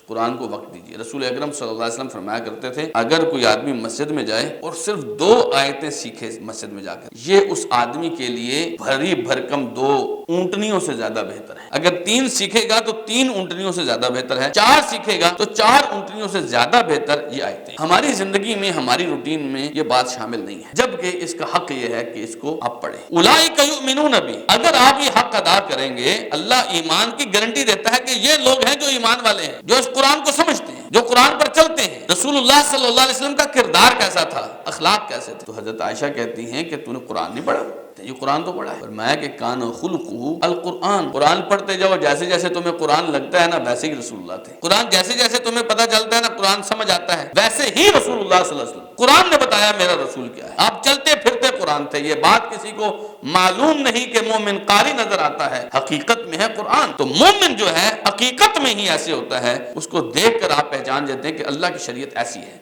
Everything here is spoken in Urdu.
قرآن کو وقت دیجیے۔ رسول اکرم صلی اللہ علیہ وسلم فرمایا کرتے تھے اگر کوئی آدمی مسجد میں جائے اور صرف 2 آیتیں سیکھے مسجد میں جا کر، یہ اس آدمی کے لیے بھری بھرکم 2 اونٹنیوں سے زیادہ بہتر ہے۔ اگر 3 سیکھے گا تو 3 اونٹنیوں سے زیادہ بہتر ہے، 4 سیکھے گا تو 4 اونٹنیوں سے زیادہ بہتر یہ آیتیں۔ ہماری زندگی میں، ہماری روٹین میں یہ بات شامل نہیں ہے، جبکہ اس کا حق یہ ہے کہ اس کو آپ پڑھیں۔ اولئک یؤمنون بی، اگر آپ یہ حق ادا کریں گے، اللہ ایمان کی گارنٹی دیتا ہے کہ یہ لوگ ہیں جو ایمان والے ہیں، جو اس قرآن کو سمجھتے ہیں، جو قرآن پر چلتے ہیں۔ رسول اللہ صلی اللہ علیہ وسلم کا کردار کیسا تھا، اخلاق کیسے تھے؟ تو حضرت عائشہ کہتی ہیں کہ تو نے قرآن نہیں پڑھا؟ یہ قرآن تو پڑھا ہے۔ فرمایا کہ کان خلقہ القرآن، قرآن پڑھتے جاؤ، جیسے جیسے تمہیں قرآن لگتا ہے نا ویسے ہی رسول اللہ تھے۔ قرآن جیسے جیسے تمہیں پتہ چلتا ہے نا، قرآن سمجھ آتا ہے، ویسے ہی رسول اللہ صلی اللہ علیہ وسلم، قرآن نے بتایا میرا رسول کیا ہے۔ آپ چلتے پھرتے قرآن تھے، یہ بات کسی کو معلوم نہیں کہ مومن قاری نظر آتا ہے، حقیقت میں ہے قرآن۔ تو مومن جو ہے حقیقت میں ہی ایسے ہوتا ہے، اس کو دیکھ کر آپ پہچان جاتے ہیں کہ اللہ کی شریعت ایسی ہے۔